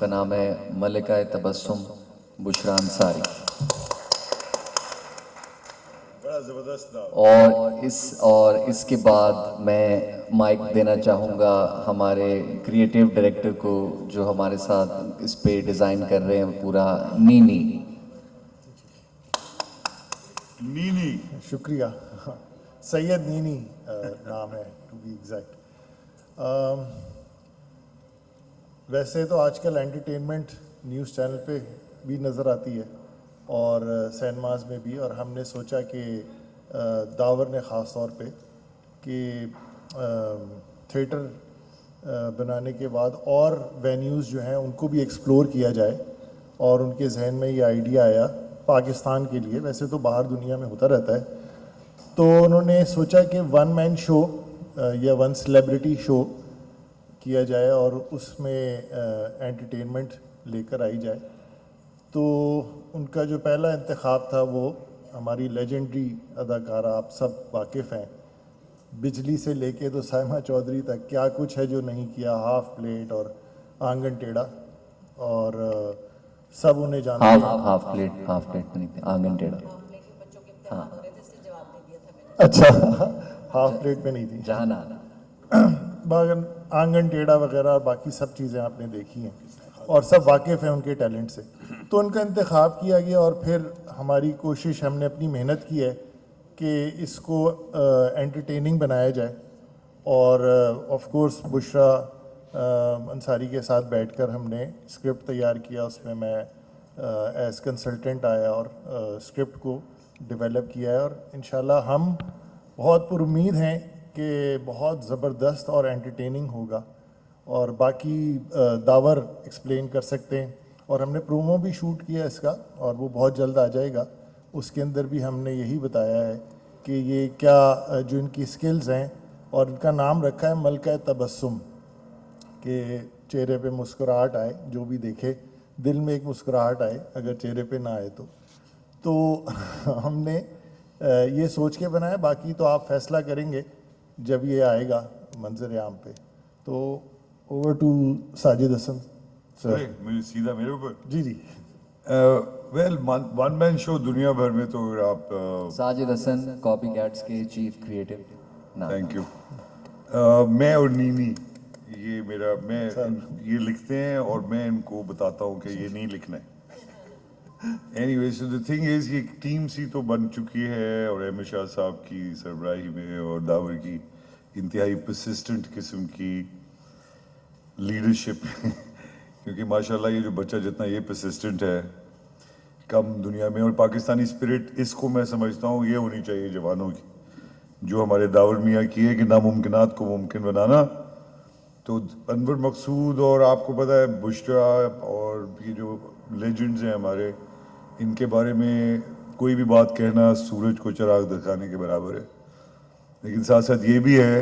का नाम है मलिका तबस्सुम बुशरा अंसारी। बड़ा जबरदस्त नाम। और इसके बाद मैं माइक देना चाहूँगा हमारे क्रिएटिव डायरेक्टर को, जो हमारे साथ इस पे डिज़ाइन कर रहे हैं पूरा, नीनी। नीनी, शुक्रिया। सैयद नीनी नाम है टू बी एग्जैक्ट। वैसे तो आजकल एंटरटेनमेंट न्यूज़ चैनल पे भी नज़र आती है और सिनेमाज में भी, और हमने सोचा कि दावर ने ख़ास तौर पे कि थिएटर बनाने के बाद और वेन्यूज़ जो हैं उनको भी एक्सप्लोर किया जाए, और उनके जहन में ये आइडिया आया पाकिस्तान के लिए, वैसे तो बाहर दुनिया में होता रहता है, तो उन्होंने सोचा कि वन मैन शो या वन सेलिब्रिटी शो किया जाए और उसमें एंटरटेनमेंट लेकर आई जाए। तो उनका जो पहला इंतखाब था वो हमारी लेजेंडरी अदाकारा, आप सब वाकिफ़ हैं, बिजली से लेके तो साइमा चौधरी तक क्या कुछ है जो नहीं किया, हाफ प्लेट और आंगन टेढ़ा, और सब उन्हें जानते हैं। हाफ प्लेट नहीं थी, आंगन टेढ़ा। अच्छा, हाफ प्लेट पे नहीं थी, जहां ना बागन आंगन टेढ़ा वगैरह और बाकी सब चीज़ें आपने देखी हैं और सब वाकिफ़ हैं उनके टैलेंट से। तो उनका इंतखाब किया गया और फिर हमारी कोशिश, हमने अपनी मेहनत की है कि इसको एंटरटेनिंग बनाया जाए, और ऑफ कोर्स बुशरा अंसारी के साथ बैठकर हमने स्क्रिप्ट तैयार किया, उसमें मैं एज कंसल्टेंट आया और स्क्रिप्ट को डेवलप किया है, और इंशाल्लाह हम बहुत पुरुम्मीद हैं कि बहुत ज़बरदस्त और एंटरटेनिंग होगा। और बाकी दावर एक्सप्लेन कर सकते हैं, और हमने प्रोमो भी शूट किया इसका और वो बहुत जल्द आ जाएगा। उसके अंदर भी हमने यही बताया है कि ये क्या जो इनकी स्किल्स हैं, और इनका नाम रखा है मलिका तबस्सुम, कि चेहरे पे मुस्कुराहट आए, जो भी देखे दिल में एक मुस्कुराहट आए, अगर चेहरे पे ना आए तो हमने ये सोच के बनाया। बाकी तो आप फैसला करेंगे जब ये आएगा मंजर आम पे। तो over to Sajid Hasan sir. मुझे सीधा मेरे ऊपर। जी जी। वेल, वन मैन शो दुनिया भर में तो अगर आप साजिद हसन कॉपी कैट्स के चीफ क्रिएटिव। Thank you. मैं और नीनी, ये मेरा, मैं ये लिखते हैं और मैं इनको बताता हूँ कि ये नहीं लिखना है। Anyway, so the thing is, ये टीम सी तो बन चुकी है, और अहमद शाह साहब की सरबराही में और दावर की इंतहाई परसिस्टेंट किस्म की लीडरशिप क्योंकि माशाल्लाह ये जो बच्चा जितना ये परसिस्टेंट है कम दुनिया में, और पाकिस्तानी स्पिरिट, इसको मैं समझता हूँ ये होनी चाहिए जवानों की, जो हमारे दावर मियाँ की है कि नामुमकिनात को मुमकिन बनाना। तो अनवर मकसूद और आपको पता है बुशरा और ये जो लेजेंड्स हैं हमारे, इनके बारे में कोई भी बात कहना सूरज को चिराग दिखाने के बराबर है। लेकिन साथ साथ ये भी है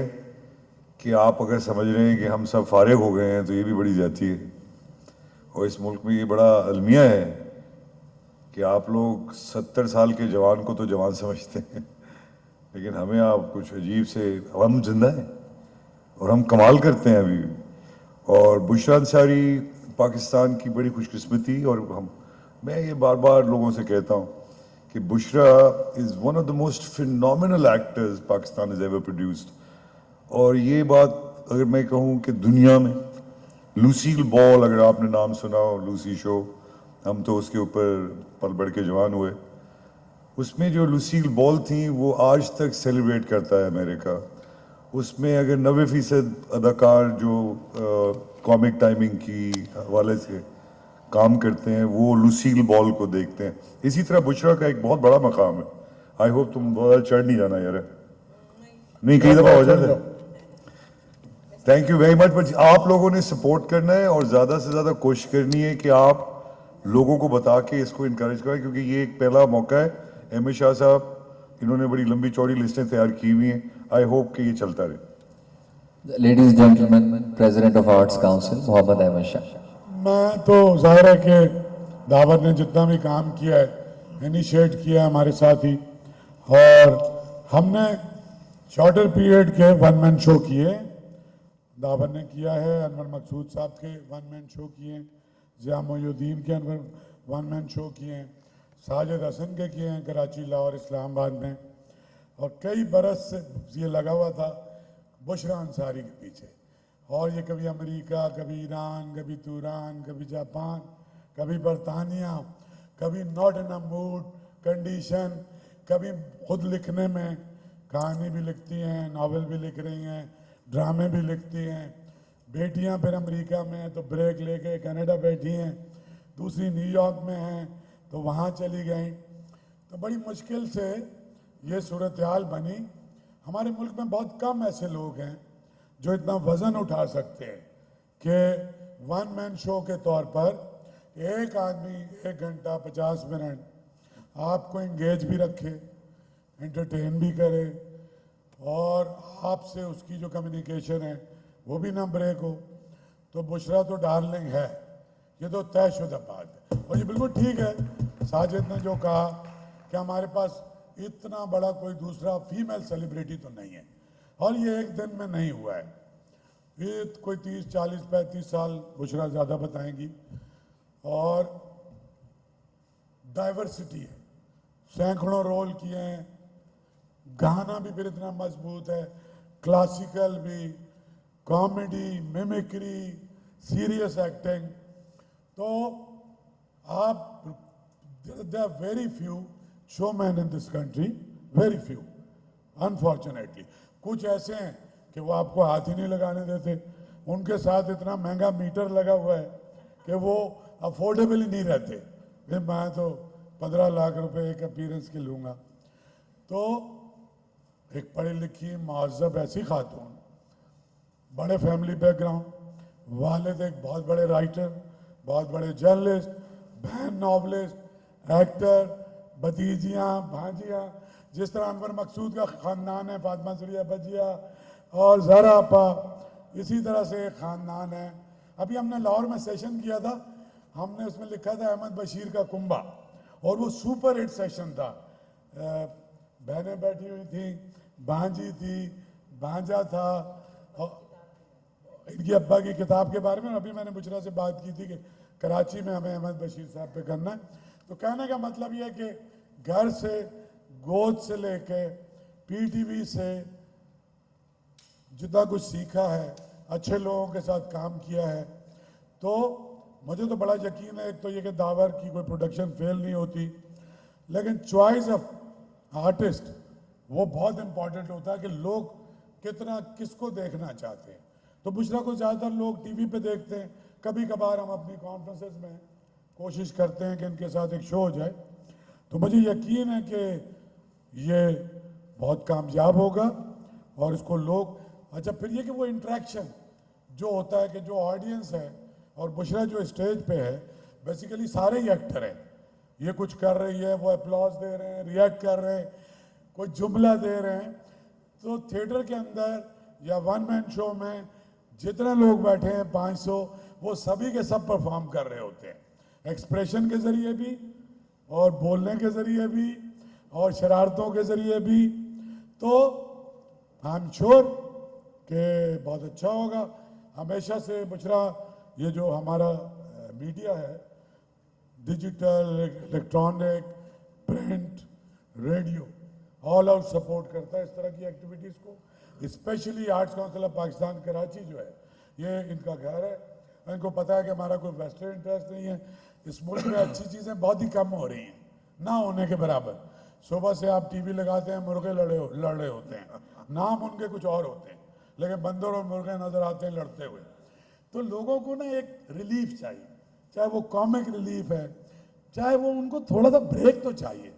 कि आप अगर समझ रहे हैं कि हम सब फारिग हो गए हैं तो ये भी बड़ी जाती है, और इस मुल्क में ये बड़ा अलमिया है कि आप लोग 70 साल के जवान को तो जवान समझते हैं, लेकिन हमें आप कुछ अजीब से, हम जिंदा हैं और हम कमाल करते हैं अभी भी। और बुशरा अंसारी पाकिस्तान की बड़ी खुशकिस्मती, और मैं ये बार बार लोगों से कहता हूँ कि Bushra is one of the most phenomenal actors Pakistan is ever produced. और ये बात अगर मैं कहूँ कि दुनिया में, लूसील बॉल, अगर आपने नाम सुना हो, लूसी शो, हम तो उसके ऊपर पल बढ़ के जवान हुए। उसमें जो लूसील बॉल थी वो आज तक सेलिब्रेट करता है अमेरिका। उसमें अगर 90% अदाकार जो कॉमिक टाइमिंग की हवाले से काम करते हैं वो लूसील बॉल को देखते हैं। इसी तरह बुशरा का एक बहुत बड़ा मकाम है। आई होप तुम बहुत चढ़ नहीं जाना यार, नहीं कई दफ़ा हो जाता है। Thank you very much. But आप लोगों ने सपोर्ट करना है और ज़्यादा से ज़्यादा कोशिश करनी है कि आप लोगों को बता के इसको इनकरेज करें, क्योंकि ये एक पहला मौका है। अहमद शाह साहब, इन्होंने बड़ी लंबी चौड़ी लिस्टें तैयार की हुई हैं। आई होप कि ये चलता रहे। Ladies gentleman, president of Arts Council Mohammad Ahmed Shah. मैं तो जाहिर है कि दावर ने जितना भी काम किया है, इनिशिएट किया है हमारे साथ ही, और हमने शॉर्टर पीरियड के वन मैन शो किए, दावर ने किया है, अनवर मकसूद साहब के वन मैन शो किए, ज़िया मोइनुद्दीन के अनवर वन मैन शो किए हैं, साजिद हसन के किए हैं कराची, लाहौर, इस्लामाबाद में, और कई बरस से ये लगा हुआ था बुशरा अंसारी के पीछे। और ये कभी अमेरिका, कभी ईरान, कभी तुरान, कभी जापान, कभी बरतानिया, कभी not in a mood condition, कभी खुद लिखने में, कहानी भी लिखती हैं, नावल भी लिख रही हैं, ड्रामे भी लिखती हैं। बेटियां फिर अमेरिका में हैं तो ब्रेक लेके कनाडा बैठी हैं, दूसरी न्यूयॉर्क में हैं तो वहाँ चली गई। तो बड़ी मुश्किल से ये सूरत हाल बनी। हमारे मुल्क में बहुत कम ऐसे लोग हैं जो इतना वज़न उठा सकते हैं कि वन मैन शो के तौर पर एक आदमी 1 घंटा 50 मिनट आपको इंगेज भी रखे, एंटरटेन भी करे, और आपसे उसकी जो कम्युनिकेशन है वो भी ना ब्रेक हो। तो बुशरा तो डार्लिंग है, ये तो तयशुदा बात है। और ये बिल्कुल ठीक है साजिद ने जो कहा कि हमारे पास इतना बड़ा कोई दूसरा फीमेल सेलिब्रिटी तो नहीं है, और ये एक दिन में नहीं हुआ है। ये कोई 30, 40, 35 साल बुशरा ज़्यादा बताएंगी। और डाइवर्सिटी है, सैकड़ों रोल किए हैं, गाना भी फिर इतना मजबूत है, क्लासिकल भी, कॉमेडी, मिमिक्री, सीरियस एक्टिंग। तो आप, there are very few showman in this country, very few, unfortunately. कुछ ऐसे हैं कि वो आपको हाथ ही नहीं लगाने देते, उनके साथ इतना महंगा मीटर लगा हुआ है कि वो अफोर्डेबल ही नहीं रहते। फिर मैं तो 15 लाख रुपए एक अपीयरेंस के लूँगा। तो एक पढ़ी लिखी महज़ब ऐसी खातून, बड़े फैमिली बैकग्राउंड, वालिद एक बहुत बड़े राइटर, बहुत बड़े जर्नलिस्ट, बहन नॉवलिस्ट, एक्टर, भतीजियाँ, भांजियाँ, जिस तरह अनवर मकसूद का ख़ानदान है, फातिमा ज़रिया भजिया और ज़हरा आपा, इसी तरह से एक ख़ानदान है। अभी हमने लाहौर में सेशन किया था, हमने उसमें लिखा था अहमद बशीर का कुंबा, और वो सुपर हिट सेशन था। बहनें बैठी हुई थी, भांजी थी, भांजा था, और इनकी अब्बा की किताब के बारे में अभी मैंने बुशरा से बात की थी कि कराची में हमें अहमद बशीर साहब पे करना है। तो कहने का मतलब यह है कि घर से, गोद से लेके, पीटीवी से जितना कुछ सीखा है, अच्छे लोगों के साथ काम किया है, तो मुझे तो बड़ा यकीन है। एक तो ये कि दावर की कोई प्रोडक्शन फेल नहीं होती, लेकिन चॉइस ऑफ आर्टिस्ट वो बहुत इंपॉर्टेंट होता है कि लोग कितना किसको देखना चाहते हैं। तो बुशरा को ज़्यादातर लोग टीवी पे देखते हैं, कभी कभार हम अपनी कॉन्फ्रेंसेस में कोशिश करते हैं कि इनके साथ एक शो हो जाए। तो मुझे यकीन है कि ये बहुत कामयाब होगा और इसको लोग, अच्छा फिर ये कि वो इंटरेक्शन जो होता है कि जो ऑडियंस है और बुशरा जो स्टेज पे है, बेसिकली सारे ही एक्टर हैं। ये कुछ कर रही है, वो अप्लॉज दे रहे हैं, रिएक्ट कर रहे हैं, कोई जुमला दे रहे हैं। तो थिएटर के अंदर या वन मैन शो में जितने लोग बैठे हैं 500, वो सभी के सब परफॉर्म कर रहे होते हैं, एक्सप्रेशन के ज़रिए भी और बोलने के ज़रिए भी और शरारतों के ज़रिए भी। तो आई एम श्योर कि बहुत अच्छा होगा। हमेशा से बुशरा ये जो हमारा मीडिया है, digital, electronic, print, radio, all out support करता है इस तरह की एक्टिविटीज़ को। Specially arts council of Pakistan Karachi जो है, ये इनका घर है। इनको पता है कि हमारा कोई वेस्टर्न इंटरेस्ट नहीं है। इस मुल्क में अच्छी चीज़ें बहुत ही कम हो रही हैं, ना होने के बराबर। सुबह से आप टीवी लगाते हैं, मुर्गे लड़ रहे होते हैं, नाम उनके कुछ और होते हैं, लेकिन बंदर और मुर्गे नजर आते हैं लड़ते हुए। तो लोगों को ना एक रिलीफ चाहिए, चाहे वो कॉमिक रिलीफ है, चाहे वो उनको थोड़ा सा ब्रेक तो चाहिए।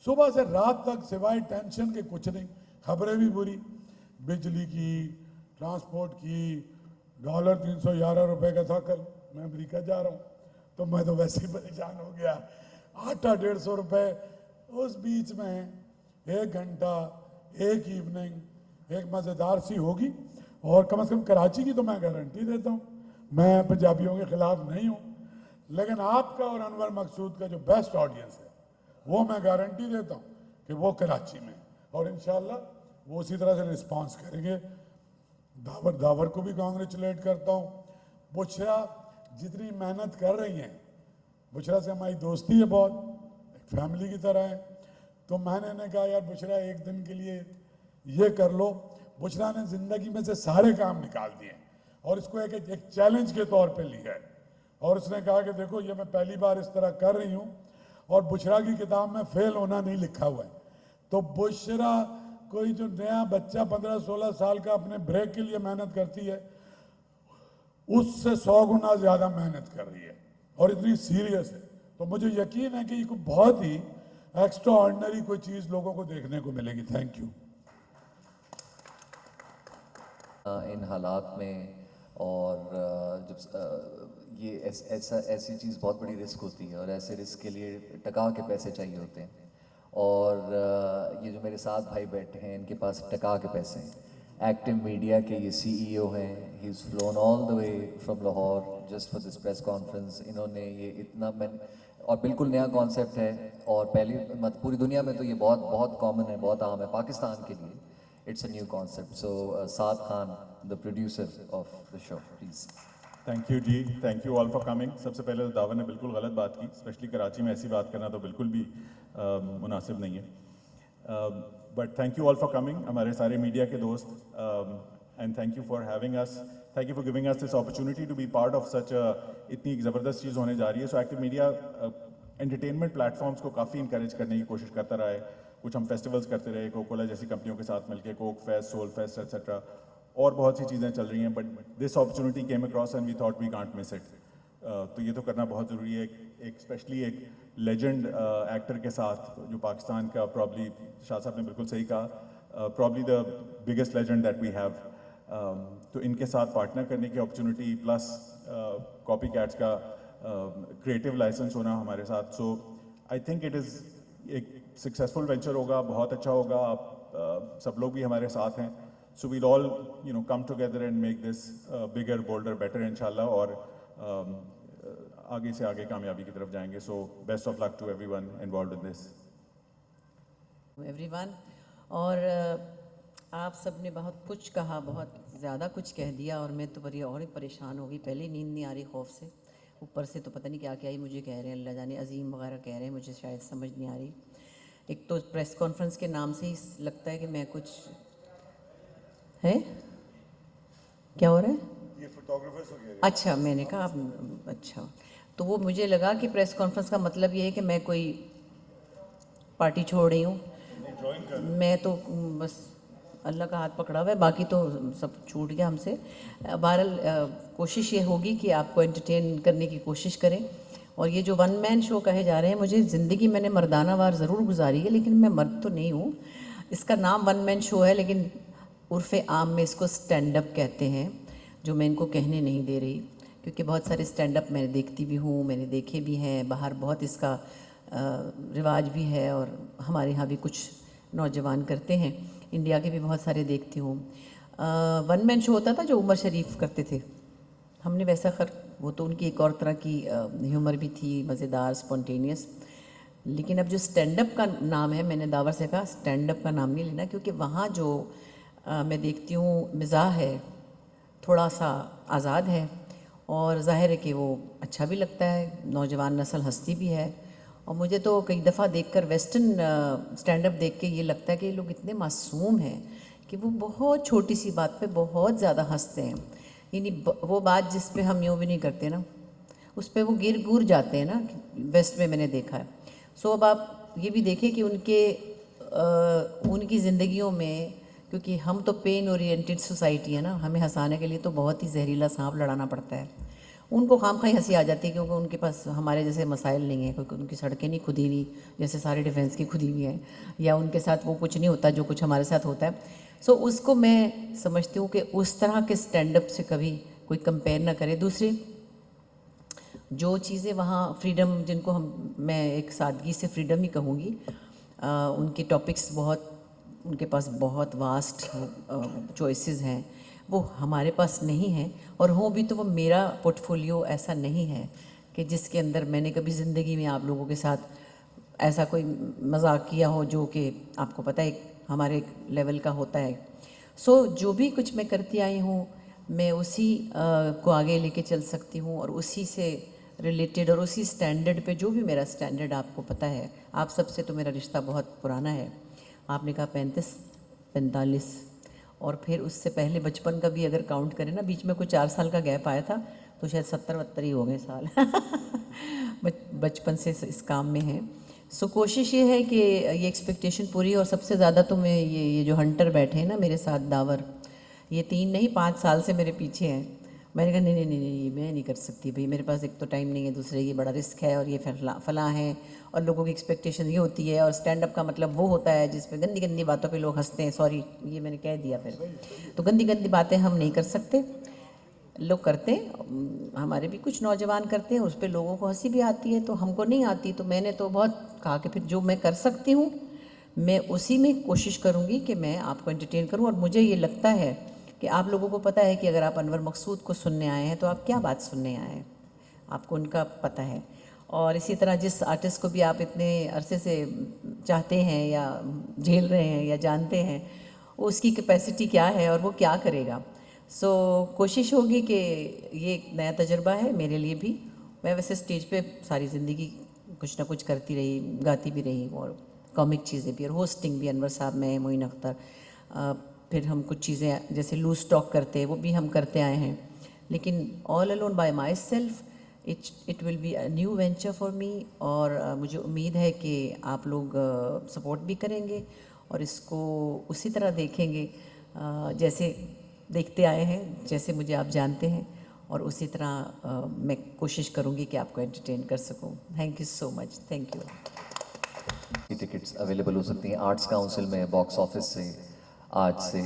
सुबह से रात तक सिवाय टेंशन के कुछ नहीं, खबरें भी बुरी, बिजली की, ट्रांसपोर्ट की, डॉलर 311 रुपए का था कल, मैं अमेरिका जा रहा हूँ तो मैं तो वैसे ही परेशान हो गया, आटा 150 रुपए। उस बीच में 1 घंटा, एक इवनिंग एक मज़ेदार सी होगी। और कम से कम कराची की तो मैं गारंटी देता हूँ, मैं पंजाबियों के खिलाफ नहीं हूँ, लेकिन आपका और अनवर मकसूद का जो बेस्ट ऑडियंस है वो मैं गारंटी देता हूँ कि वो कराची में, और इंशाल्लाह वो उसी तरह से रिस्पांस करेंगे। दावर को भी कांग्रेचुलेट करता हूँ। बुशरा जितनी मेहनत कर रही हैं, बुशरा से हमारी दोस्ती है बहुत, एक फैमिली की तरह है, तो मैंने कहा यार बुशरा एक दिन के लिए ये कर लो। बुशरा ने ज़िंदगी में से सारे काम निकाल दिए और इसको एक चैलेंज के तौर पे लिया है, और उसने कहा कि देखो ये मैं पहली बार इस तरह कर रही हूँ, और बुशरा की किताब में फेल होना नहीं लिखा हुआ है। तो बुशरा कोई जो नया बच्चा 15-16 साल का अपने ब्रेक के लिए मेहनत करती है, उससे 100 गुना ज़्यादा मेहनत कर रही है और इतनी सीरियस है। तो मुझे यकीन है कि ये कोई बहुत ही एक्स्ट्रा ऑर्डिनरी कोई चीज़ लोगों को देखने को मिलेगी। Thank you. इन हालात में, और जब ये ऐसी चीज़ बहुत बड़ी रिस्क होती है, और ऐसे रिस्क के लिए टका के पैसे चाहिए होते हैं, और ये जो मेरे साथ भाई बैठे हैं इनके पास टका के पैसे हैं। एक्टिव मीडिया के ये CEO हैं, he is phloem all the way from Lahore just for this press conference. इन्होंने ये इतना और बिल्कुल नया कॉन्सेप्ट है, और पहली पूरी दुनिया में तो ये बहुत बहुत कॉमन है, बहुत आम है, पाकिस्तान के लिए it's a new concept. So Saad Khan, the producer of the show, please. Thank you ji, thank you all for coming. सबसे पहले तो दावर ने बिल्कुल गलत बात की, स्पेशली कराची में ऐसी बात करना तो बिल्कुल भी मुनासिब नहीं है। But thank you all for coming, हमारे सारे मीडिया के दोस्त, and thank you for having us, thank you for giving us this opportunity to be part of such इतनी ज़बरदस्त चीज़ होने जा रही है। So active media entertainment platforms को काफ़ी इंकरेज करने की कोशिश करता रहा है। कुछ हम फेस्टिवल्स करते रहे, कोकोला जैसी कंपनियों के साथ मिलकर, Coke fest, soul fest etcetera, और बहुत सी चीज़ें चल रही हैं। But this opportunity came across and we thought we can't miss it. तो ये तो करना बहुत ज़रूरी है, एक स्पेशली एक लेजेंड एक्टर के साथ, जो पाकिस्तान का प्रॉब्ली, शाह साहब ने बिल्कुल सही कहा, probably the biggest legend that we have. तो इनके साथ पार्टनर करने की अपॉर्चुनिटी, प्लस कॉपी कैट्स का क्रिएटिव लाइसेंस होना हमारे साथ, so I think it is एक सक्सेसफुल वेंचर होगा, बहुत अच्छा होगा। आप सब लोग भी हमारे साथ हैं, so we'll all come together and make this bigger, bolder, better इंशाल्लाह, और आगे से आगे कामयाबी की तरफ जाएंगे। So best of luck to everyone involved in this. Everyone, और आप सब ने बहुत कुछ कहा, बहुत ज़्यादा कुछ कह दिया, और मैं तो बड़ी और ही परेशान हो गई। पहले नींद नहीं आ रही खौफ से, ऊपर से तो पता नहीं क्या क्या ही मुझे कह रहे हैं, अल्लाह जाने, अजीम वगैरह कह रहे हैं, मुझे शायद समझ नहीं आ रही। एक तो प्रेस कॉन्फ्रेंस के नाम से ही लगता है कि मैं कुछ है, क्या हो रहा है? ये फोटोग्राफर्स हो गया। अच्छा, मैंने कहा अच्छा, तो वो मुझे लगा कि प्रेस कॉन्फ्रेंस का मतलब ये है कि मैं कोई पार्टी छोड़ रही हूँ। मैं तो बस अल्लाह का हाथ पकड़ा हुआ है, बाकी तो सब छूट गया हमसे। बहरहाल कोशिश ये होगी कि आपको एंटरटेन करने की कोशिश करें। और ये जो वन मैन शो कहे जा रहे हैं, मुझे ज़िंदगी मैंने मर्दाना वार ज़रूर गुजारी है, लेकिन मैं मर्द तो नहीं हूँ। इसका नाम वन मैन शो है, लेकिन उर्फ़ आम में इसको स्टैंड अप कहते हैं, जो मैं इनको कहने नहीं दे रही, क्योंकि बहुत सारे स्टैंड अप मैंने देखती भी हूँ, मैंने देखे भी हैं, बाहर बहुत इसका रिवाज भी है, और हमारे यहाँ भी कुछ नौजवान करते हैं, इंडिया के भी बहुत सारे देखती हूँ। वन मैन शो होता था जो उमर शरीफ करते थे, हमने वैसा वो तो उनकी एक और तरह की ह्यूमर भी थी, मज़ेदार, स्पॉन्टेनियस। लेकिन अब जो स्टैंड अप का नाम है, मैंने दावर से कहा स्टैंड अप का नाम नहीं लेना, क्योंकि वहाँ जो मैं देखती हूँ मिज़ाह है, थोड़ा सा आज़ाद है, और ज़ाहिर है कि वो अच्छा भी लगता है, नौजवान नस्ल हंसती भी है। और मुझे तो कई दफ़ा देखकर वेस्टर्न स्टैंड अप देख के ये लगता है कि ये लोग इतने मासूम हैं कि वो बहुत छोटी सी बात पे बहुत ज़्यादा हंसते हैं। यानी वो बात जिस पे हम यूँ भी नहीं करते ना, उस पे वो गिर गुर जाते हैं ना, वेस्ट में मैंने देखा है। सो अब आप ये भी देखें कि उनकी ज़िंदगियों में, क्योंकि हम तो पेन ओरिएंटेड सोसाइटी है ना, हमें हंसाने के लिए तो बहुत ही जहरीला सांप लड़ाना पड़ता है। उनको खामखाई हंसी आ जाती है, क्योंकि उनके पास हमारे जैसे मसाइल नहीं है, क्योंकि उनकी सड़कें नहीं खुदी नहीं जैसे सारे डिफेंस की खुदी हुई हैं, या उनके साथ वो कुछ नहीं होता जो कुछ हमारे साथ होता है। सो उसको मैं समझती हूँ कि उस तरह के स्टैंड अप से कभी कोई कंपेयर ना करे। दूसरी जो चीज़ें वहाँ फ्रीडम, जिनको मैं एक सादगी से फ्रीडम ही कहूँगी, उनके टॉपिक्स बहुत, उनके पास बहुत वास्ट चॉइसेस हैं, वो हमारे पास नहीं है। और हो भी तो वो मेरा पोर्टफोलियो ऐसा नहीं है कि जिसके अंदर मैंने कभी ज़िंदगी में आप लोगों के साथ ऐसा कोई मजाक किया हो, जो कि आपको पता है हमारे लेवल का होता है। सो जो भी कुछ मैं करती आई हूँ, मैं उसी को आगे लेके चल सकती हूँ और उसी से रिलेटेड और उसी स्टैंडर्ड पे, जो भी मेरा स्टैंडर्ड आपको पता है, आप सबसे तो मेरा रिश्ता बहुत पुराना है। आपने कहा 35-45 और फिर उससे पहले बचपन का भी अगर काउंट करें ना, बीच में कोई 4 साल का गैप आया था तो शायद 70-72 ही हो गए साल बचपन से इस काम में है। सो कोशिश ये है कि ये एक्सपेक्टेशन पूरी, और सबसे ज़्यादा तो मैं ये जो हंटर बैठे हैं ना मेरे साथ, दावर, ये 3 नहीं 5 साल से मेरे पीछे हैं। मैंने कहा नहीं नहीं नहीं नहीं, मैं नहीं कर सकती भाई, मेरे पास एक तो टाइम नहीं है, दूसरे ये बड़ा रिस्क है और ये फला है, और लोगों की एक्सपेक्टेशन ये होती है, और स्टैंड अप का मतलब वो होता है जिसमें गंदी गंदी बातों पे लोग हंसते हैं। सॉरी, ये मैंने कह दिया फिर, तो गंदी गंदी बातें हम नहीं कर सकते, लोग करते हैं, हमारे भी कुछ नौजवान करते हैं, उस पर लोगों को हंसी भी आती है, तो हमको नहीं आती। तो मैंने तो बहुत कहा कि फिर जो मैं कर सकती हूँ मैं उसी में कोशिश करूँगी कि मैं आपको एंटरटेन करूँ। और मुझे ये लगता है कि आप लोगों को पता है कि अगर आप अनवर मकसूद को सुनने आए हैं तो आप क्या बात सुनने आए हैं, आपको उनका पता है। और इसी तरह जिस आर्टिस्ट को भी आप इतने अरसे से चाहते हैं या झेल रहे हैं या जानते हैं, उसकी कैपेसिटी क्या है और वो क्या करेगा। सो कोशिश होगी कि ये एक नया तजुर्बा है मेरे लिए भी। मैं वैसे स्टेज पे सारी ज़िंदगी कुछ ना कुछ करती रही, गाती भी रही, और कॉमिक चीज़ें भी, और होस्टिंग भी। अनवर साहब, मैं, मोइन अख्तर, फिर हम कुछ चीज़ें जैसे लूज टॉक करते हैं वो भी हम करते आए हैं। लेकिन all alone bye my self it will be a new venture for me. और मुझे उम्मीद है कि आप लोग सपोर्ट भी करेंगे और इसको उसी तरह देखेंगे जैसे देखते आए हैं, जैसे मुझे आप जानते हैं, और उसी तरह मैं कोशिश करूंगी कि आपको एंटरटेन कर सकूं। Thank you so much, thank you. ये टिकट्स अवेलेबल हो सकती हैं आर्ट्स काउंसिल में, बॉक्स ऑफिस से आज से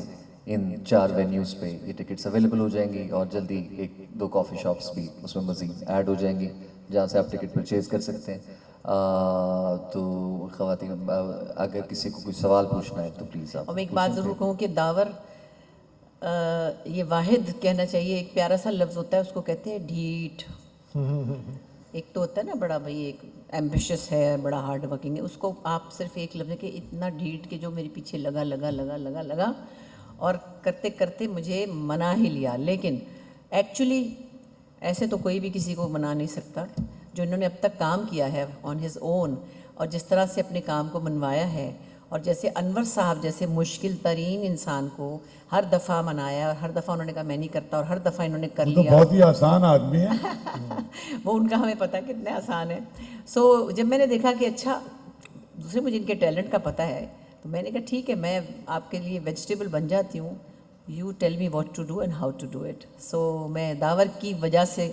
इन 4 वेन्यूज़ पे ये टिकट्स अवेलेबल हो जाएंगी, और जल्दी 1-2 कॉफ़ी शॉप्स भी उसमें मज़ीद ऐड हो जाएंगी जहाँ से आप टिकट परचेज़ कर सकते हैं। तो ख़वातीन, अगर किसी को कोई सवाल पूछना है तो प्लीज़ आप। और मैं एक बात ज़रूर कहूँ कि दावर, ये वाहिद कहना चाहिए, एक प्यारा सा लफ्ज़ होता है, उसको कहते हैं ढीठ। एक तो होता है ना बड़ा भाई, एक एम्बिशियस है, बड़ा हार्ड वर्किंग है, उसको आप सिर्फ एक लफ्ज़ कि इतना ढीठ के जो मेरे पीछे लगा लगा लगा लगा लगा और करते करते मुझे मना ही लिया। लेकिन एक्चुअली ऐसे तो कोई भी किसी को मना नहीं सकता। जो इन्होंने अब तक काम किया है ऑन हिज ओन, और जिस तरह से अपने काम को मनवाया है, और जैसे अनवर साहब जैसे मुश्किल तरीन इंसान को हर दफ़ा मनाया, और हर दफ़ा उन्होंने कहा मैं नहीं करता, और हर दफ़ा इन्होंने कर तो लिया। बहुत ही आसान आदमी है। वो उनका हमें पता है कितने आसान है। सो जब मैंने देखा कि अच्छा, दूसरे मुझे इनके टैलेंट का पता है, तो मैंने कहा ठीक है, मैं आपके लिए वेजिटेबल बन जाती हूँ, you tell me what to do and how to do it. So मैं दावर की वजह से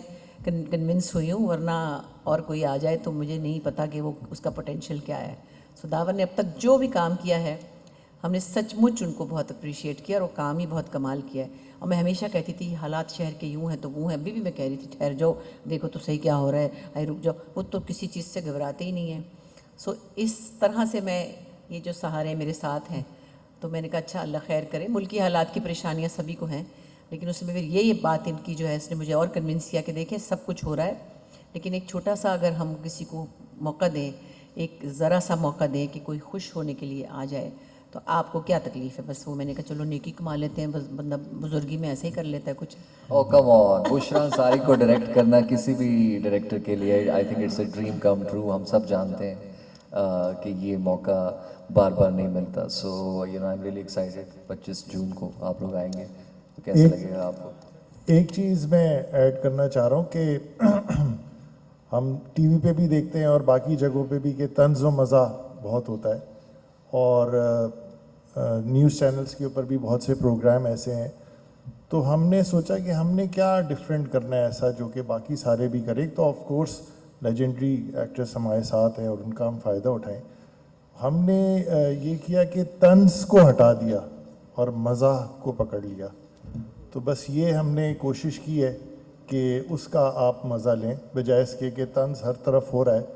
कन्विंस हुई हूँ, वरना और कोई आ जाए तो मुझे नहीं पता कि वो उसका पोटेंशियल क्या है। सो दावर ने अब तक जो भी काम किया है, हमने सचमुच उनको बहुत अप्रिशिएट किया, और वो काम ही बहुत कमाल किया है। और मैं हमेशा कहती थी हालात शहर के यूँ हैं तो वो हैं, अभी भी मैं कह रही थी ठहर जाओ, देखो तो सही क्या हो रहा है, अरे रुक जाओ, वो तो किसी चीज़ से घबराते ही नहीं है। सो इस तरह से मैं, ये जो सहारे मेरे साथ हैं, तो मैंने कहा अच्छा अल्लाह खैर करे। मुल्की हालात की परेशानियाँ सभी को हैं, लेकिन उसमें फिर ये बात इनकी जो है, इसने मुझे और कन्विंस किया कि देखें सब कुछ हो रहा है, लेकिन एक छोटा सा अगर हम किसी को मौका दें, एक ज़रा सा मौका दें कि कोई खुश होने के लिए आ जाए, तो आपको क्या तकलीफ़ है। बस वो मैंने कहा चलो नेकी कमा लेते हैं, बस बंदा बुजुर्गी में ऐसे ही कर लेता है कुछ। ओ कम ऑन, बुशरा अंसारी को डायरेक्ट करना किसी भी डायरेक्टर के लिए I think it's a dream come true. हम सब जानते हैं कि ये मौका बार बार नहीं मिलता। So you know I am really excited. 25 जून को आप लोग आएंगे, तो कैसा लगेगा आपको? एक चीज़ मैं ऐड करना चाह रहा हूँ कि हम टीवी पे भी देखते हैं और बाकी जगहों पे भी कि तंज़ व मज़ा बहुत होता है, और न्यूज़ चैनल्स के ऊपर भी बहुत से प्रोग्राम ऐसे हैं। तो हमने सोचा कि हमने क्या डिफरेंट करना है ऐसा जो कि बाकी सारे भी करें। तो ऑफ कोर्स लेजेंडरी एक्ट्रेस हमारे साथ हैं और उनका हम फ़ायदा उठाएं। हमने ये किया कि तंज़ को हटा दिया और मज़ा को पकड़ लिया। तो बस ये हमने कोशिश की है कि उसका आप मज़ा लें, बजाय इसके कि तंज़ हर तरफ हो रहा है।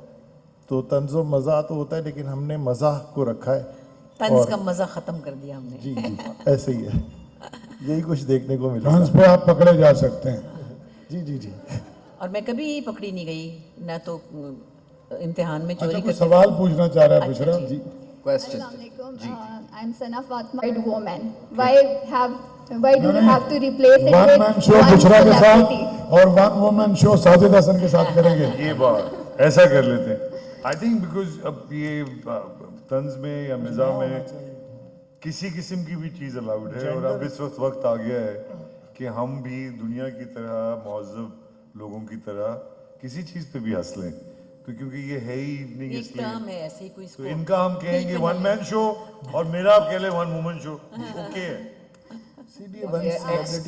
तो तंज़ व मज़ा तो होता है, लेकिन हमने मज़ा को रखा है। तंज का मज़ा ख़त्म कर दिया हमने। जी जी, ऐसे ही है, यही कुछ देखने को मिला। डांस पे आप पकड़े जा सकते हैं। जी जी जी। और मैं कभी पकड़ी नहीं गई, ना तो इम्तिहान में अच्छा, चोरी कोई करते। सवाल पूछना चाह रहा है Bushra ji. Question Assalamualaikum. I'm Sana Fatma, woman. Why have Why do you have to replace it one with man show one Bushra के celebrity? साथ और one woman show Sajid Hasan के साथ करेंगे। ये बात ऐसा कर लेते हैं। आई थिंक बिकॉज अब ये तंज में या मिजा में किसी किस्म की भी चीज़ अलाउड है और अब इस वक्त आ गया है कि हम भी दुनिया की तरह महज़ब लोगों की तरह किसी चीज़ पे भी हंस लें, तो क्योंकि ये है ही इवनिंग एक इसलिए टर्म है ऐसे ही कोई तो इसको इनका हम कहेंगे बिल्कुल वन मैन शो और मेरा आप कह लें वन वुमन शो, ओके है।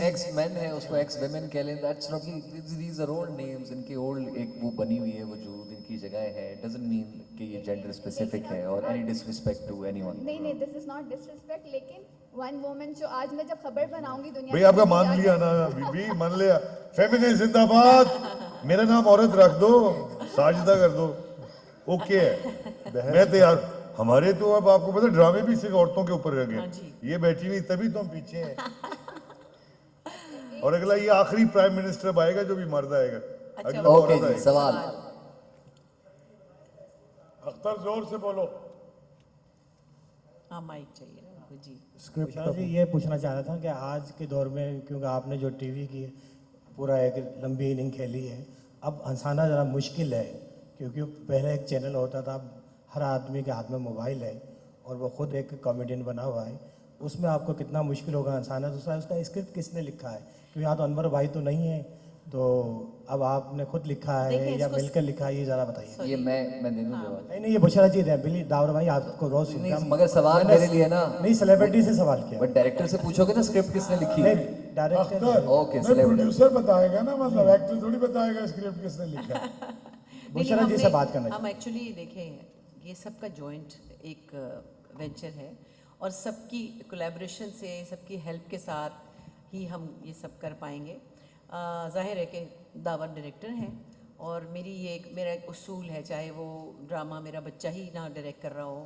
एक्स मेन है उसको एक्स वेमेन कह लें, that's not, these are old names, इनके ओल्ड एक वो बनी हुई है वजूद, इनकी जगह है, डजंट मीन कि ये जेंडर स्पेसिफिक है और एनी डिसरिस्पेक्ट टू एनीवन। नहीं, दिस इज नॉट डिसरिस्पेक्ट, लेकिन वन वुमन शो आज मैं जब खबर बनाऊंगी दुनिया भाई में आपका मुझे मान याद लिया है- ना बीबी, मान लिया, फेमिनिस्ट जिंदाबाद, मेरा नाम औरत रख दो, साजिदा कर दो, ओके है, मैं तैयार। हमारे तो अब आपको पता ड्रामे भी सिर्फ औरतों के ऊपर रह हाँ गए, जी। ये बैठी हुई तभी तो हम पीछे हैं। और अगला ये आखिरी प्राइम मिनिस्टर आएगा जो भी मर्द आएगा, अगला ओके औरत जी, आएगी। सवाल। अख्तर जोर से बोलो। हाँ माइक चाहिए उनको जी। बुशरा जी ये पूछना चाह रहा था कि आज के दौर में क्योंकि आपने जो टीवी की पूरा एक लंबी इनिंग खेली है, अब हंसाना ज़रा मुश्किल है क्योंकि पहले एक चैनल होता था, अब हर आदमी के हाथ में मोबाइल है और वो खुद एक कॉमेडियन बना हुआ है, उसमें आपको कितना मुश्किल होगा हंसाना। दूसरा उसका स्क्रिप्ट किसने लिखा है, क्योंकि यहाँ तो अनवर भाई तो नहीं है, तो अब आपने खुद लिखा है देखिए, या इसको- मिलकर लिखा है, ये ज़रा बताइए। ये मैं दे दूं जवाब? नहीं नहीं, ये बुशरा जी है, बिली दावर भाई आपको रोज सुनते नहीं, हैं। मगर सवाल मैंने- मेरे लिए ना, नहीं, सेलिब्रिटी से सवाल किया। बट डायरेक्टर से पूछोगे ना स्क्रिप्ट किसने लिखी है? नहीं डायरेक्टर अख्तर ओके, नहीं, celebrity। प्रोड्यूसर बताएगा ना, मतलब एक्टर थोड़ी बताएगा स्क्रिप्ट किसने लिखा है। बुशरा जी से बात करना हम एक्चुअली देखें ये सबका जॉइंट एक वेंचर है और सबकी कोलैबोरेशन से, सबकी हेल्प के साथ ही हम ये सब कर पाएंगे। जाहिर है कि दावर डायरेक्टर हैं और मेरा एक उसूल है, चाहे वो ड्रामा मेरा बच्चा ही ना डायरेक्ट कर रहा हो,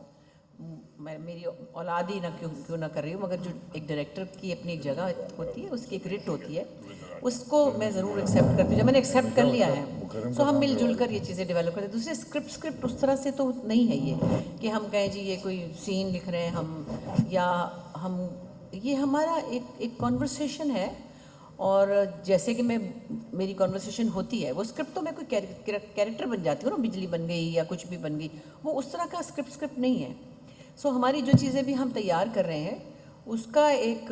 मेरी औलाद ही ना क्यों ना कर रही हो, मगर जो एक डायरेक्टर की अपनी एक जगह होती है, उसकी एक रिट होती है, उसको मैं ज़रूर एक्सेप्ट करती हूँ। जब मैंने एक्सेप्ट कर लिया है तो हम मिलजुल कर ये चीज़ें डेवलप करते हैं। दूसरे स्क्रिप्ट उस तरह से तो नहीं है ये कि हम कहें जी ये कोई सीन लिख रहे हैं हम, या हम ये हमारा एक कॉन्वर्सेशन है और जैसे कि मेरी कॉन्वर्सेशन होती है, वो स्क्रिप्ट तो मैं कोई कैरेक्टर बन जाती हूँ ना, बिजली बन गई या कुछ भी बन गई, वो उस तरह का स्क्रिप्ट नहीं है। सो हमारी जो चीज़ें भी हम तैयार कर रहे हैं उसका एक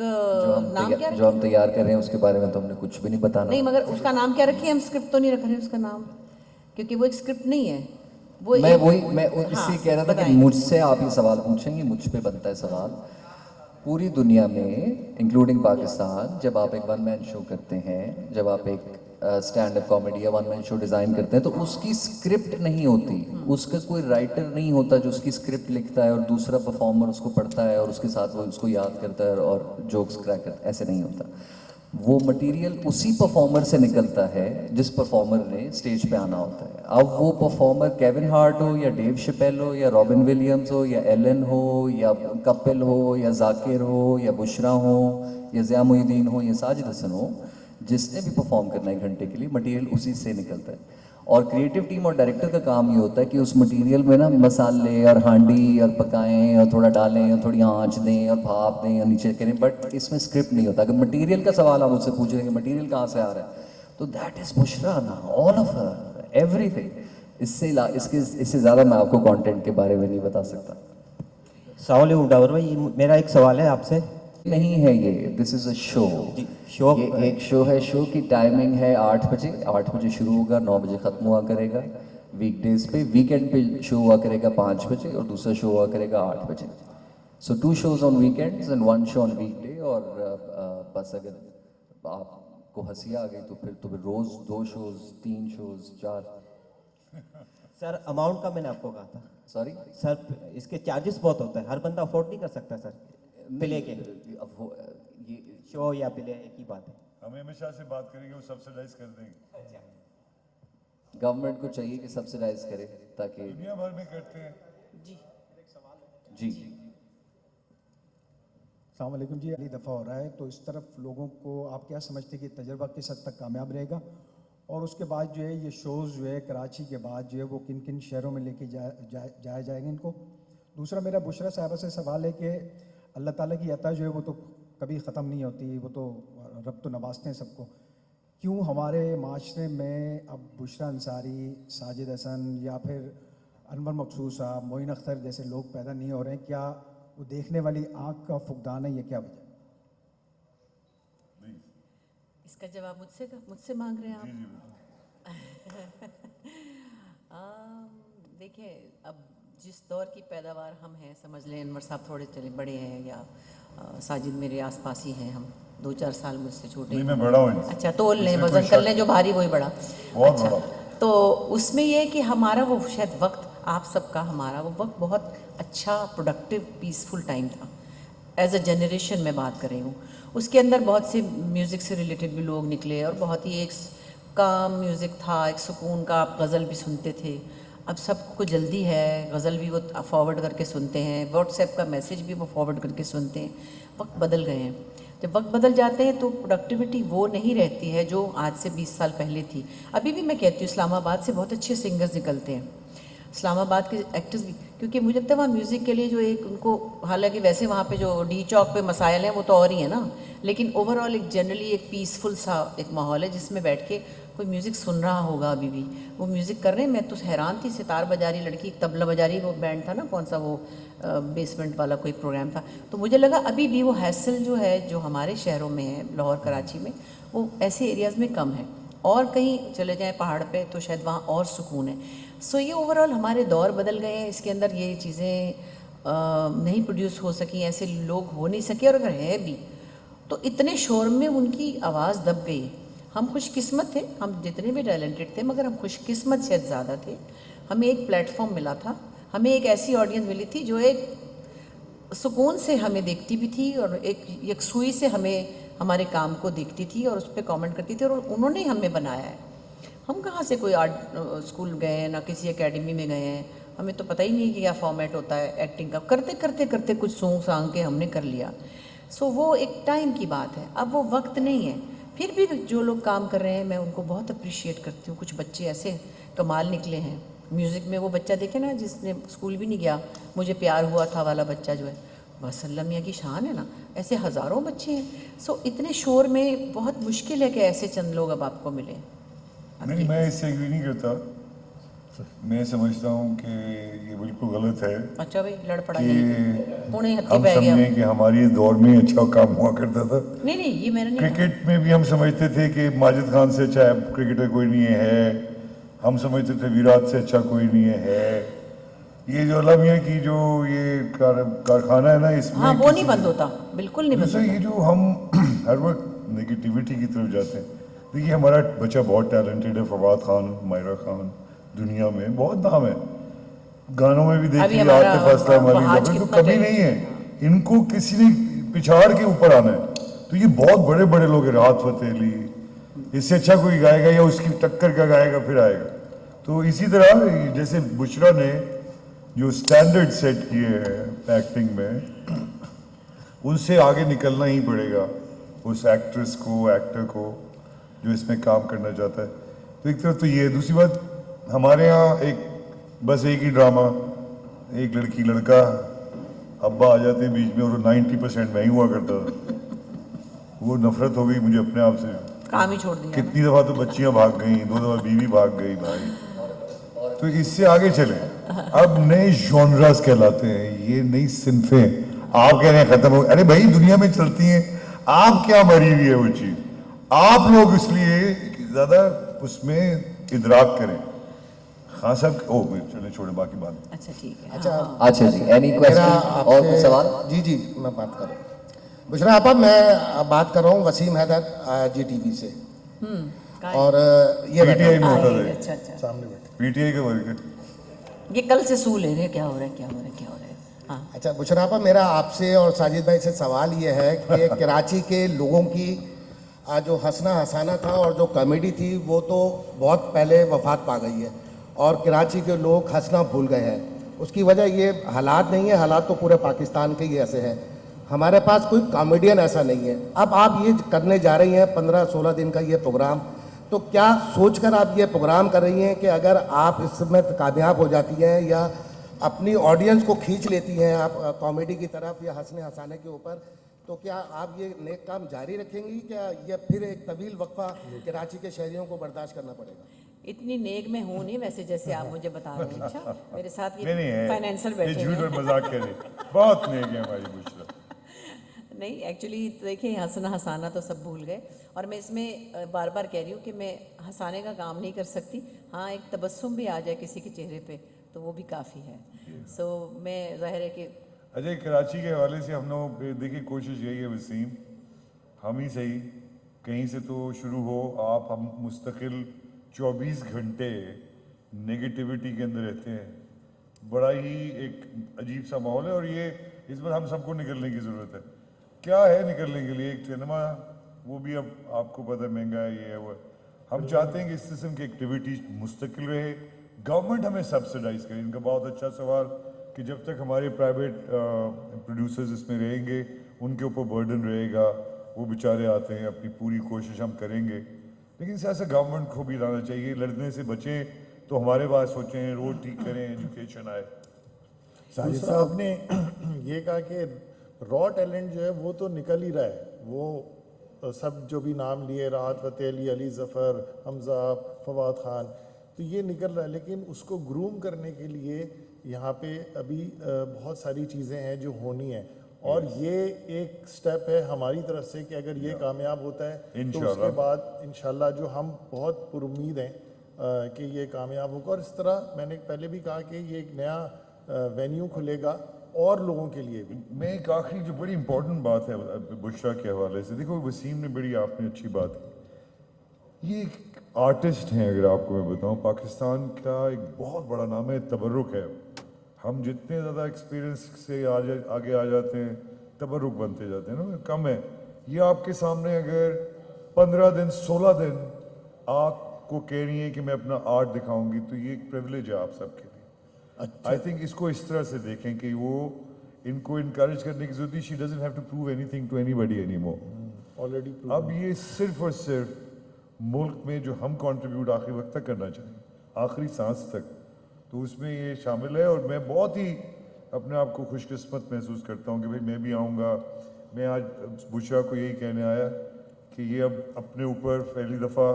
नाम क्या जो हम तैयार कर रहे हैं उसके बारे में तो हमने कुछ भी नहीं बताना। नहीं, मगर उसका नाम क्या रखिए, हम स्क्रिप्ट तो नहीं रख रहे उसका नाम, क्योंकि वो एक स्क्रिप्ट नहीं है। वो मैं एक- इससे हाँ, कह रहा था कि बताएं। मुझसे आप ये सवाल पूछेंगे, मुझ पे बनता है सवाल। पूरी दुनिया में इंक्लूडिंग पाकिस्तान, जब आप एक वन मैन शो करते हैं, जब आप एक स्टैंड अप कॉमेडी या वन मैन शो डिज़ाइन करते हैं, तो उसकी स्क्रिप्ट नहीं होती, उसका कोई राइटर नहीं होता जो उसकी स्क्रिप्ट लिखता है और दूसरा परफॉर्मर उसको पढ़ता है और उसके साथ वो उसको याद करता है और जोक्स क्रैक करता है, ऐसे नहीं होता। वो मटेरियल उसी परफॉर्मर से निकलता है जिस परफॉर्मर ने स्टेज पे आना होता है। अब वो परफॉर्मर केविन हार्ट हो या डेव शिपेल हो या रॉबिन विलियम्स हो या एलन हो या कपिल हो या जाकिर हो या बुशरा हो या ज़िया मोहिद्दीन हो या साजिद हसन हो, जिसने भी परफॉर्म करना है घंटे के लिए, मटेरियल उसी से निकलता है। और क्रिएटिव टीम और डायरेक्टर का काम ये होता है कि उस मटेरियल में ना मसाले और हांडी और पकाएं और थोड़ा डालें और थोड़ी आंच दें और भाप दें और नीचे करें, बट इसमें स्क्रिप्ट नहीं होता। अगर मटेरियल का सवाल आप मुझसे पूछ रहे हैं कि मटेरियल कहाँ से आ रहा है, तो दैट इज़ बुशरा ना, ऑल ऑफ हर, एवरीथिंग। इससे ज़्यादा मैं आपको कंटेंट के बारे में नहीं बता सकता। सवाल डावर भाई, मेरा एक सवाल है आपसे। नहीं है ये, this is a show. Show ये एक शो है, शो की टाइमिंग है 8 बजे, 8 बजे शुरू होगा, 9 बजे ख़त्म हुआ करेगा वीकडेज पे। वीकेंड पे शो हुआ करेगा 5 बजे और दूसरा शो हुआ करेगा 8 बजे। So 2 shows on weekends and 1 show on weekday. और बस अगर आपको हंसी आ गई तो फिर रोज़ 2 shows, 3 shows, 4। सर अमाउंट का मैंने आपको कहा था। सॉरी सर इसके चार्जेस बहुत होते हैं, हर बंदा अफोर्ड नहीं कर सकता सर, प्ले के ये शो या प्ले एक ही बात है। हम हमेशा से बात करेंगे, वो सब्सिडाइज कर देंगे, गवर्नमेंट को चाहिए कि सब्सिडाइज करे ताकि दुनिया भर में करते हैं। जी अस्सलाम वालेकुम जी, अगली दफ़ा हो रहा है तो इस तरफ लोगों को आप क्या समझते हैं कि तजर्बा किस हद तक कामयाब रहेगा, और उसके बाद जो है ये शोज़ जो है कराची के बाद जो है वो किन किन शहरों में लेके जाया जाएंगे इनको। दूसरा मेरा बुशरा साहबा से सवाल है कि अल्लाह ताला की अता जो है वो तो कभी ख़त्म नहीं होती, वो तो रब तो नवाजते हैं सबको। क्यों हमारे माशरे में अब बुशरा अंसारी, साजिद हसन या फिर अनवर मकसूद साहब, मोइन अख्तर जैसे लोग पैदा नहीं हो रहे हैं? क्या वो देखने वाली आँख का फुकदान है, ये क्या वजह? इसका जवाब मुझसे मांग रहे हैं आप? देखिए, अब जिस दौर की पैदावार हम हैं, समझ लें अनवर साहब थोड़े चले बड़े हैं, या साजिद मेरे आसपास ही हैं, हम 2-4 साल मुझसे छोटे हैं। मैं बड़ा हूँ। अच्छा, तोल लें, वजन कर लें, जो भारी वही बड़ा। बहुत अच्छा, बड़ा। तो उसमें यह है कि हमारा वो शायद वक्त, आप सबका हमारा वो वक्त बहुत अच्छा, प्रोडक्टिव, पीसफुल टाइम था। एज अ जनरेशन में बात कर रही हूँ। उसके अंदर बहुत से म्यूज़िक से रिलेटेड भी लोग निकले, और बहुत ही एक काम म्यूज़िक था, एक सुकून का। आप गज़ल भी सुनते थे। अब सबको जल्दी है, गज़ल भी वो फॉरवर्ड करके सुनते हैं, व्हाट्सएप का मैसेज भी वो फॉरवर्ड करके सुनते हैं। वक्त बदल गए हैं। जब वक्त बदल जाते हैं तो प्रोडक्टिविटी वो नहीं रहती है जो आज से 20 साल पहले थी। अभी भी मैं कहती हूँ इस्लामाबाद से बहुत अच्छे सिंगर्स निकलते हैं, इस्लामाबाद के एक्टर्स भी, क्योंकि मुझे लगता है वहाँ म्यूज़िक के लिए जो एक उनको, हालांकि वैसे वहाँ पे जो डी चौक पे मसाइल हैं वो तो और ही है ना, लेकिन ओवरऑल एक जनरली एक पीसफुल सा एक माहौल है जिसमें बैठ के कोई म्यूज़िक सुन रहा होगा। अभी भी वो म्यूज़िक कर रहे हैं। मैं तो हैरान थी, सितार बजा रही लड़की, तबला बजा रही, वो बैंड था ना, कौन सा वो बेसमेंट वाला कोई प्रोग्राम था। तो मुझे लगा अभी भी वो हैसल जो है, जो हमारे शहरों में है, लाहौर कराची में, वो ऐसे एरियाज़ में कम है। और कहीं चले जाएं पहाड़ पे तो शायद वहाँ और सुकून है। सो ये ओवरऑल हमारे दौर बदल गए हैं। इसके अंदर ये चीज़ें नहीं प्रोड्यूस हो सकी, ऐसे लोग हो नहीं सके, और अगर है भी तो इतने शोर में उनकी आवाज़ दब गई। हम खुशकिस्मत थे, हम जितने भी टैलेंटेड थे, मगर हम खुशकिस्मत शायद ज़्यादा थे। हमें एक प्लेटफॉर्म मिला था, हमें एक ऐसी ऑडियंस मिली थी जो एक सुकून से हमें देखती भी थी, और एक यकसुई से हमें हमारे काम को देखती थी और उस पर कमेंट करती थी, और उन्होंने हमें बनाया है। हम कहाँ से कोई आर्ट स्कूल गए हैं, ना किसी एकेडमी में गए हैं, हमें तो पता ही नहीं कि क्या फॉर्मेट होता है एक्टिंग का। करते करते करते कुछ सूंघ सांग के हमने कर लिया। सो वो एक टाइम की बात है, अब वो वक्त नहीं है। फिर भी जो लोग काम कर रहे हैं मैं उनको बहुत अप्रिशिएट करती हूँ। कुछ बच्चे ऐसे कमाल निकले हैं म्यूज़िक में। वो बच्चा देखे ना जिसने स्कूल भी नहीं गया, मुझे प्यार हुआ था वाला बच्चा जो है, बस अल्लाह मियाँ की शान है ना। ऐसे हज़ारों बच्चे हैं। सो इतने शोर में बहुत मुश्किल है कि ऐसे चंद लोग अब आपको मिले। नहीं, मैं इससे एग्री नहीं करता। मैं समझता हूँ कि ये बिल्कुल गलत है अच्छा भाई, लड़ पड़ा कि पुणे हत्ती हम पै गया। समझें कि हमारी दौर में अच्छा काम हुआ करता था। नहीं, ये मैंने नहीं क्रिकेट में भी हम समझते थे कि माजिद खान से अच्छा क्रिकेटर कोई नहीं है। हम समझते थे विराट से अच्छा कोई नहीं है। ये जो अल्लाह मियाँ की जो ये कारखाना है ना, इसमें हाँ, वो नहीं बंद होता, बिल्कुल नहीं बंद दूसरा होता। ये जो हम हर वक्त नेगेटिविटी की तरफ जाते हैं। देखिए, हमारा बच्चा बहुत टैलेंटेड है, फवाद खान, मायरा खान, दुनिया में बहुत नाम है। गानों में भी देखिए, आतिफ असलम, अली, तो कमी नहीं है। इनको किसी ने पिछाड़ के ऊपर आना है। तो ये बहुत बड़े बड़े लोग हैं, राहत फतेह अली, इससे अच्छा कोई गाएगा या उसकी टक्कर का गाएगा फिर आएगा। तो इसी तरह जैसे बुशरा ने जो स्टैंडर्ड सेट किए हैं एक्टिंग में, उनसे आगे निकलना ही पड़ेगा उस एक्ट्रेस को, एक्टर को जो इसमें काम करना चाहता है। तो एक तरफ तो ये, दूसरी बात हमारे यहाँ बस एक ही ड्रामा, एक लड़की लड़का, अब्बा आ जाते हैं बीच में, और 90% मैं ही हुआ करता था। वो नफरत हो गई मुझे अपने आप से, काम ही छोड़ दिया। कितनी दफ़ा तो बच्चियाँ भाग गई, 2 दफ़ा बीवी भाग गई भाई। तो इससे आगे चले, अब नए जॉनरास कहलाते हैं, ये नई सिन्फें। आप कह रहे हैं खत्म हो, अरे भाई दुनिया में चलती हैं, आप क्या मरी हुई है वो चीज़। आप लोग इसलिए ज़्यादा उसमें इदराक करें। खान साहब, चले छोड़े बाकी बात। अच्छा ठीक है। अच्छा जी, एनी क्वेश्चन और कोई सवाल? जी, मैं बात कर रहा हूँ बुशरा आपा, मैं बात कर रहा हूँ वसीम हैदर GTV से। और ये PTI में होता था, अच्छा सामने बैठे PTI का वर्ग है। ये कल से सू ले रहे हैं, क्या हो रहा है। हाँ, अच्छा बुशरा आपा, मेरा आपसे और साजिद भाई से सवाल ये है कि कराची के लोगों की जो हंसना हंसाना था और जो कॉमेडी थी वो तो बहुत पहले वफात पा गई है, और कराची के लोग हंसना भूल गए हैं। उसकी वजह ये हालात नहीं है, हालात तो पूरे पाकिस्तान के ही ऐसे हैं। हमारे पास कोई कॉमेडियन ऐसा नहीं है। अब आप ये करने जा रही हैं 15-16 दिन का ये प्रोग्राम, तो क्या सोचकर आप ये प्रोग्राम कर रही हैं कि अगर आप इसमें कामयाब हो जाती हैं या अपनी ऑडियंस को खींच लेती हैं आप कॉमेडी की तरफ या हंसने हंसाने के ऊपर, तो क्या आप ये नेक काम जारी रखेंगी, क्या ये फिर एक तवील वक्फा कराची के शहरियों को बर्दाश्त करना पड़ेगा? इतनी नेक में हूँ नहीं वैसे जैसे आप मुझे बता रहे हैं। अच्छा, मेरे साथ नहीं नहीं ये है, फाइनेंसर ये बैठे झूठ हैं। और मजाक कर रही, बहुत नेक है हमारी बुशरा। नहीं, एक्चुअली देखिए, हंसना हंसाना तो सब भूल गए, और मैं इसमें बार बार कह रही हूँ कि मैं हंसाने का काम नहीं कर सकती। हाँ, एक तबस्सुम भी आ जाए किसी के चेहरे पे तो वो भी काफ़ी है। सो मैं ज़ाहिर है कि अजय, कराची के हवाले से हम लोग देखिए कोशिश यही है वसीम, हम ही सही कहीं से तो शुरू हो, आप हम मुस्तकिल 24 घंटे नेगेटिविटी के अंदर रहते हैं, बड़ा ही एक अजीब सा माहौल है, और ये इस पर हम सबको निकलने की ज़रूरत है। क्या है निकलने के लिए? एक सिनेमा, वो भी अब आपको पता है महंगा है, ये है वो है। हम चाहते हैं कि इस किस्म की एक्टिविटीज मुस्तकिल रहे, गवर्नमेंट हमें सब्सिडाइज करे। इनका बहुत अच्छा सवाल कि जब तक हमारे प्राइवेट प्रोड्यूसर्स इसमें रहेंगे उनके ऊपर बर्डन रहेगा, वो बेचारे आते हैं, अपनी पूरी कोशिश हम करेंगे, लेकिन ऐसा गवर्नमेंट को भी लाना चाहिए। लड़ने से बचें तो हमारे पास सोचें, रोड ठीक करें, एजुकेशन आए। साजिद साहब ने ये कहा कि रॉ टैलेंट जो है वो तो निकल ही रहा है, वो सब जो भी नाम लिए, राहत फ़तेह अली, अली ज़फ़र, हमज़ा, फवाद ख़ान, तो ये निकल रहा है, लेकिन उसको ग्रूम करने के लिए यहाँ पे अभी बहुत सारी चीज़ें हैं जो होनी है, और ये एक स्टेप है हमारी तरफ से कि अगर ये कामयाब होता है तो उसके बाद इंशाल्लाह जो हम बहुत पुरुम्मीद हैं कि ये कामयाब होगा। और इस तरह मैंने पहले भी कहा कि ये एक नया वेन्यू खुलेगा और लोगों के लिए भी। मैं एक आखिरी जो बड़ी इंपॉर्टेंट बात है बुशरा के हवाले से, देखो वसीम ने बड़ी आपने अच्छी बात की, ये एक आर्टिस्ट हैं, अगर आपको मैं बताऊं, पाकिस्तान का एक बहुत बड़ा नाम है, तबरुक है। हम जितने ज़्यादा एक्सपीरियंस से आगे आ जाते हैं, तबरुक बनते जाते हैं ना, कम है। ये आपके सामने अगर 15 दिन 16 दिन आपको कह रही है कि मैं अपना आर्ट दिखाऊंगी, तो ये एक प्रिविलेज है आप सबके लिए। आई थिंक इसको इस तरह से देखें कि वो इनको इनकरेज करने की जरूरत है। She doesn't have to prove anything to anybody anymore, already. अब ये सिर्फ और सिर्फ मुल्क में जो हम कंट्रीब्यूट आखिरी वक्त तक करना चाहिए, आखिरी सांस तक, तो उसमें ये शामिल है। और मैं बहुत ही अपने आप को खुशकिस्मत महसूस करता हूँ कि भाई मैं भी आऊँगा। मैं आज बुशरा को यही कहने आया कि ये अब अपने ऊपर पहली दफ़ा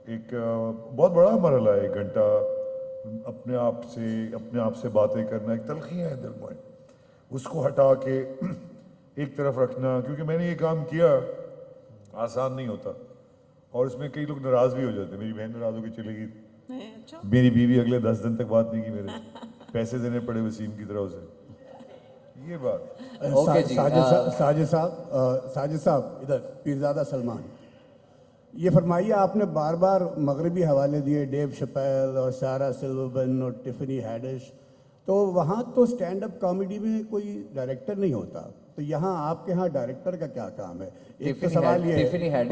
एक बहुत बड़ा मरहला है, 1 घंटा अपने आप से बातें करना, एक तलखियाँ है दिल में, उसको हटा के एक तरफ रखना, क्योंकि मैंने ये काम किया, आसान नहीं होता, और उसमें कई लोग नाराज़ भी हो जाते हैं। मेरी बहन नाराज़ होकर चली गई, अच्छा, मेरी बीवी अगले 10 दिन तक बात नहीं की मेरे से, पैसे देने पड़े वसीम की तरफ से, ये बात। ओके जी, साजिद साहब इधर पीरज़ादा सलमान, ये फरमाइए, आपने बार बार मगरबी हवाले दिए, डेव शपैल और सारा सिल्वर्बन और टिफनी हैडिश, तो वहाँ तो स्टैंड अप कॉमेडी में कोई डायरेक्टर नहीं होता, तो यहाँ आपके यहाँ डायरेक्टर का क्या काम है? एक तो सवाल ये है,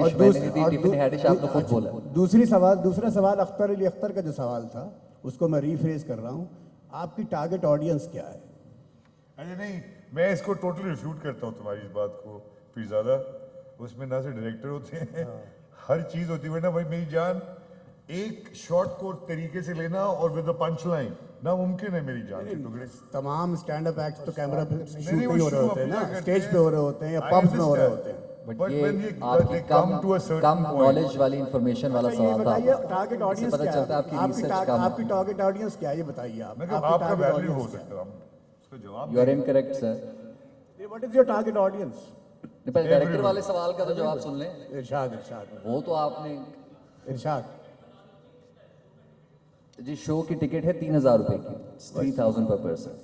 दूसरा सवाल अख्तर अली अख्तर का जो सवाल था उसको मैं रीफ्रेज कर रहा हूँ, आपकी टारगेट ऑडियंस क्या है? अरे नहीं, मैं इसको टोटली रिफ्यूट करता हूँ तुम्हारी इस बात को पीरज़ादा। उसमें ना सिर्फ डायरेक्टर होते हैं, हर चीज़ होती है। वरना भाई मेरी जान, एक शॉट को तरीके से लेना और विद द पंच लाइन नामुमकिन है मेरी जान के टुकड़े। तमाम स्टैंड अप एक्ट्स तो कैमरा पे शूट नहीं हो रहे होते हैं ना, स्टेज पे हो रहे होते हैं या पब्स में हो रहे होते हैं। बट ये आपकी कम नॉलेज वाली इंफॉर्मेशन वाला सवाल था। टारगेट ऑडियंस पता चलता है आपकी रिसर्च कम है। आपकी टारगेट ऑडियंस क्या है ये बताइए आप। आपका वैल्यू हो सकता है, उसका जवाब। You are incorrect sir. What is your target audience? पहले डायरेक्टर वाले सवाल का तो जवाब सुन लें। इरशाद वो तो आपने इरशाद जी, शो की टिकट है 3000 रुपए की, 3000 पर पर्सन।